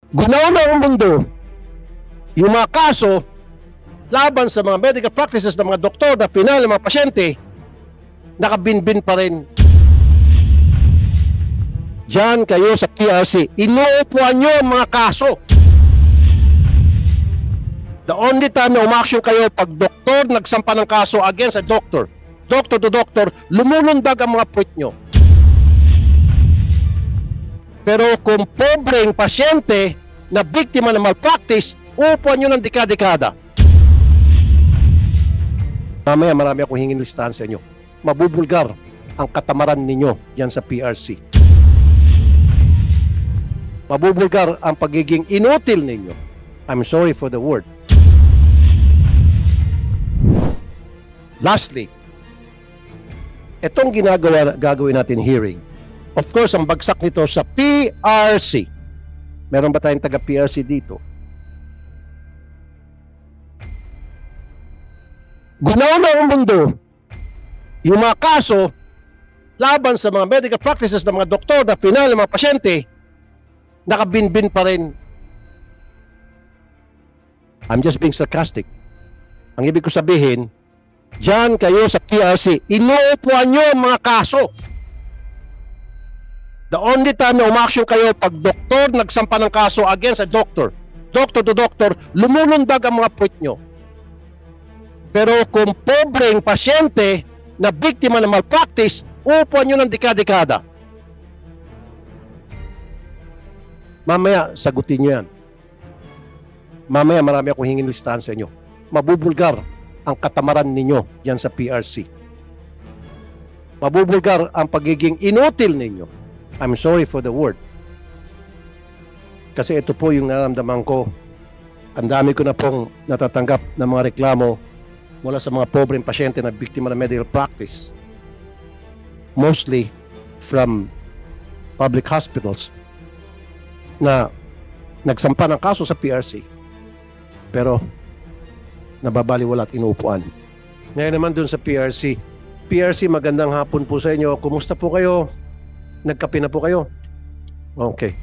Gunaw na ang mundo, yung mga kaso laban sa mga medical practices ng mga doktor na final ng mga pasyente, nakabinbin pa rin. Diyan kayo sa PRC, inuupuan nyo ang mga kaso. The only time na umaksyon kayo pag doktor nagsampa ng kaso against a doctor, doctor to doctor, lumulundag ang mga puwit nyo. Pero kung pobreng pasyente na biktima ng malpractice, upuan nyo ng dekada-dekada. Mamaya marami akong hingin listahan sa inyo. Mabubulgar ang katamaran ninyo yan sa PRC. Mabubulgar ang pagiging inutil ninyo. I'm sorry for the word. Lastly, itong gagawin natin hearing, of course, ang bagsak nito sa PRC. Meron ba tayong taga-PRC dito? Gunaw na ang mundo, yung mga kaso laban sa mga medical practices ng mga doktor na final ng mga pasyente, nakabinbin pa rin. I'm just being sarcastic. Ang ibig ko sabihin, diyan kayo sa PRC, inuupuan nyo ang mga kaso. The only time na umaksyon kayo pag doktor nagsampa ng kaso against a doctor, doctor to doctor, lumulundag ang mga puwit nyo. Pero kung pobreng pasyente na biktima ng malpractice, upuan nyo ng dekada-dekada. Mamaya, sagutin nyo yan. Mamaya, marami akong hingin listahan sa inyo. Mabubulgar ang katamaran ninyo yan sa PRC. Mabubulgar ang pagiging inutil ninyo. I'm sorry for the word. Kasi ito po yung nararamdaman ko. Ang dami ko na pong natatanggap ng mga reklamo mula sa mga pobreng pasyente na biktima ng medical practice. Mostly from public hospitals na nagsampa ng kaso sa PRC. Pero nababaliwala at inuupuan. Ngayon naman dun sa PRC. PRC, magandang hapon po sa inyo. Kumusta po kayo? Nagkape na po kayo? Okay.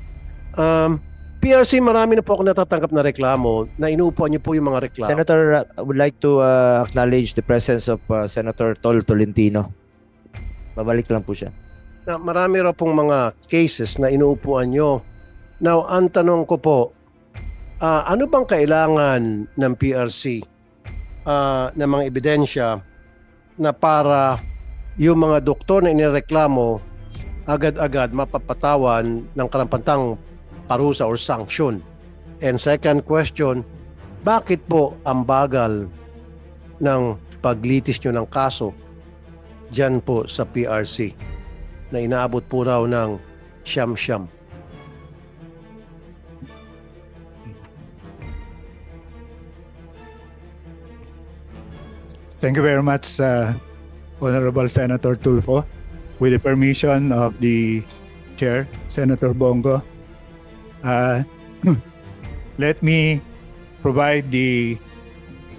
PRC, marami na po ako natatanggap na reklamo na inuupuan niyo po yung mga reklamo. Senator, I would like to acknowledge the presence of Senator Tol Tolentino. Babalik lang po siya. Na marami raw pong mga cases na inuupuan nyo. Now, ang tanong ko po, ano bang kailangan ng PRC na mga ebidensya na para yung mga doktor na inireklamo agad-agad mapapatawan ng karampatang parusa or sanction? And second question, bakit po ang bagal ng paglitis nyo ng kaso dyan po sa PRC na inaabot po raw ng siyam-siyam? Thank you very much, Honorable Senator Tulfo. With the permission of the Chair, Senator Bongo, let me provide the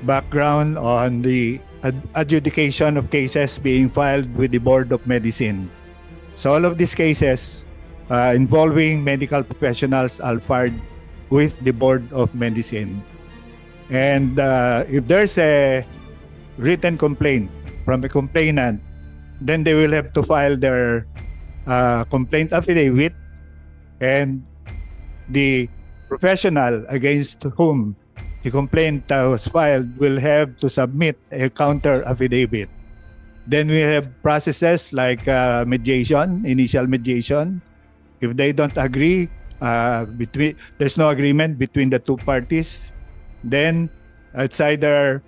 background on the adjudication of cases being filed with the Board of Medicine. So all of these cases involving medical professionals are filed with the Board of Medicine. And if there's a written complaint from a complainant, then they will have to file their complaint affidavit, and the professional against whom the complaint was filed will have to submit a counter affidavit. Then we have processes like mediation, initial mediation. If they don't agree, there's no agreement between the two parties, then it's either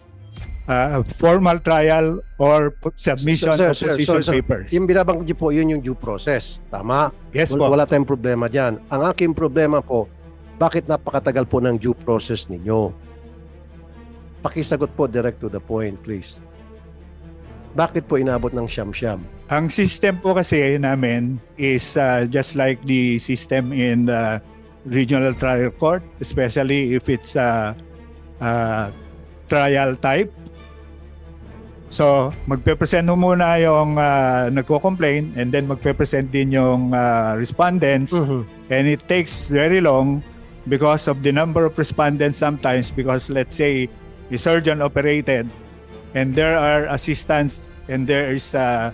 formal trial or submission of position papers. Yung binabanggit po, yun yung due process. Tama? Yes po. Wala tayong problema dyan. Ang aking problema po, bakit napakatagal po ng due process ninyo? Pakisagot po direct to the point, please. Bakit po inabot ng siyam-siyam? Ang system po kasi namin is just like the system in the regional trial court, especially if it's a trial type. So, magpe-present muna yung nagko-complain, and then magpe-present din yung respondents. And it takes very long because of the number of respondents sometimes, because let's say the surgeon operated and there are assistants and there is a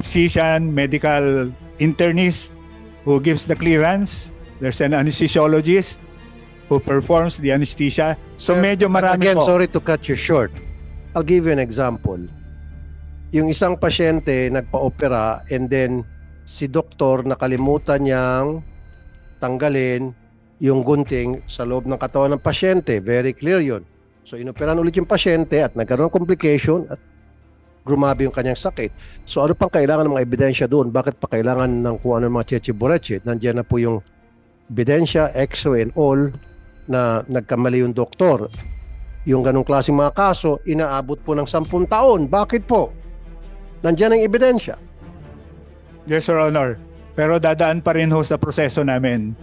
physician, medical internist who gives the clearance. There's an anesthesiologist who performs the anesthesia. So Sir, medyo marami again, po. sorry to cut you short. I'll give you an example. Yung isang pasyente nagpa-opera and then si doktor nakalimutan niyang tanggalin yung gunting sa loob ng katawan ng pasyente. Very clear yun. So inoperan ulit yung pasyente at nagkaroon ng complication at grumabi yung kanyang sakit. So ano pang kailangan ng mga ebidensya doon? Bakit pa kailangan ng kung ano mga cheche-boreche? Nandiyan na po yung ebidensya, x-ray and all na nagkamali yung doktor. Yung ganong klaseng mga kaso, inaabot po ng 10 taon. Bakit po? Nandiyan ang ebidensya. Yes, Your Honor. Pero dadaan pa rin ho sa proseso namin.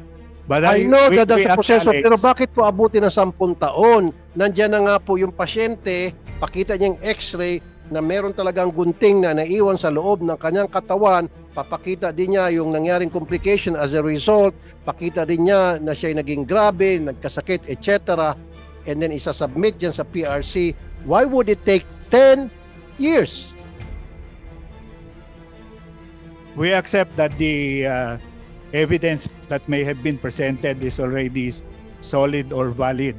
But I know, we dadaan sa proseso, acknowledge- pero bakit po abuti ng 10 taon? Nandiyan na nga po yung pasyente, pakita niya yung x-ray na meron talagang gunting na naiwan sa loob ng kanyang katawan, papakita din niya yung nangyaring complication as a result, pakita din niya na siya naging grabe, nagkasakit, etc. And then isasubmit yan sa PRC. Why would it take 10 years? We accept that the evidence that may have been presented is already solid or valid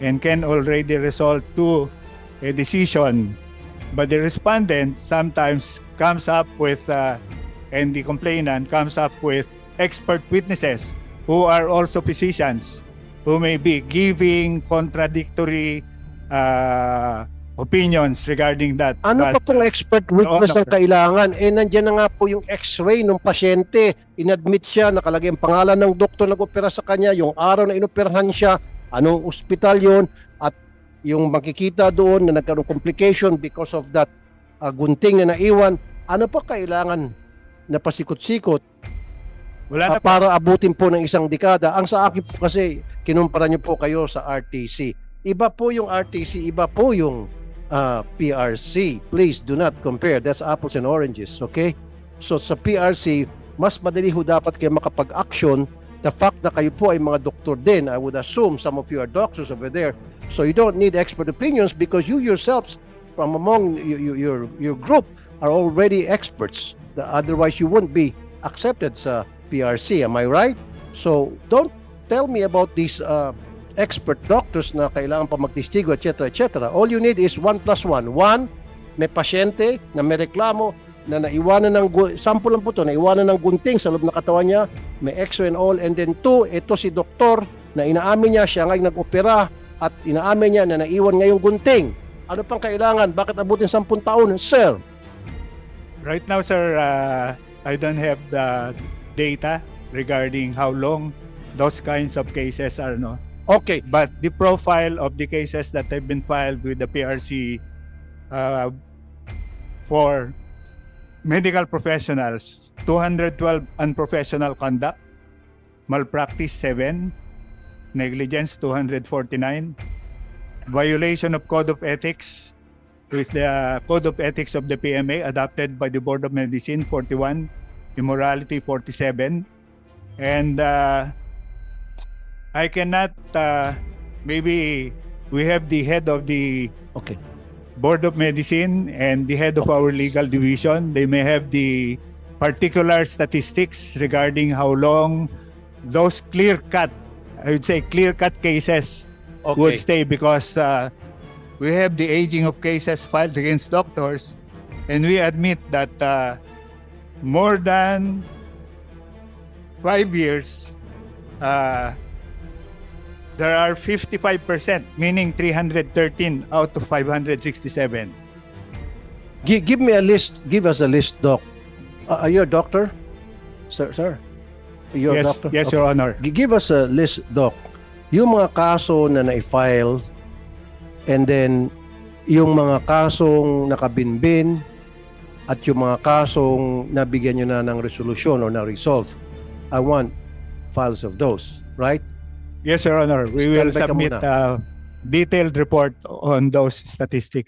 and can already result to a decision. But the respondent sometimes comes up with, and the complainant comes up with expert witnesses who are also physicians who may be giving contradictory opinions regarding that. Ano pa pong expert witness ang kailangan? Nandiyan na nga po yung x-ray ng pasyente. Inadmit siya, nakalagay ang pangalan ng doktor nag-opera sa kanya, yung araw na inoperahan siya, anong ospital yon, at yung makikita doon na nagkaroon complication because of that gunting na naiwan. Ano pa kailangan na pasikot-sikot Wala na po. para abutin po ng isang dekada? Ang sa akin po kasi, kinumpara niyo po kayo sa RTC. Iba po yung RTC, iba po yung PRC. Please do not compare. That's apples and oranges, okay? So sa PRC, mas madali ho dapat kayo makapag-action. The fact na kayo po ay mga doktor din, I would assume some of you are doctors over there. So you don't need expert opinions because you yourselves from among your group are already experts. Otherwise you wouldn't be accepted sa PRC. Am I right? So don't tell me about these expert doctors na kailangan pa magtistigo, etc., etc. All you need is 1 plus 1. 1, may pasyente na may reklamo na naiwanan ng, sample lang po ito, naiwanan ng gunting sa loob ng katawan niya, may x-ray and all, and then 2, ito si doktor na inaamin niya, siya ngayon nag-opera at inaamin niya na naiwan ngayong gunting. Ano pang kailangan? Bakit abutin 10 taon? Sir? Right now, sir, I don't have the data regarding how long those kinds of cases are, no? Okay. But the profile of the cases that have been filed with the PRC for medical professionals, 212 unprofessional conduct, malpractice 7, negligence 249, violation of code of ethics with the code of ethics of the PMA adopted by the Board of Medicine 41, immorality 47, and I cannot, maybe we have the head of the Okay. Board of Medicine and the head of our legal division. They may have the particular statistics regarding how long those clear-cut, I would say clear-cut cases would stay, because we have the aging of cases filed against doctors, and we admit that more than 5 years, there are 55%, meaning 313 out of 567. Give me a list. Give us a list, Doc. Are you a doctor? Sir? You're a Yes, doctor? yes, Okay. Your Honor. Give us a list, Doc. Yung mga kaso na na-file and then yung mga kasong nakabinbin at yung mga kasong nabigyan nyo na ng resolution or na-resolve. I want files of those, right? Yes, Your Honor. We will Stand by ka submit muna. a detailed report on those statistics.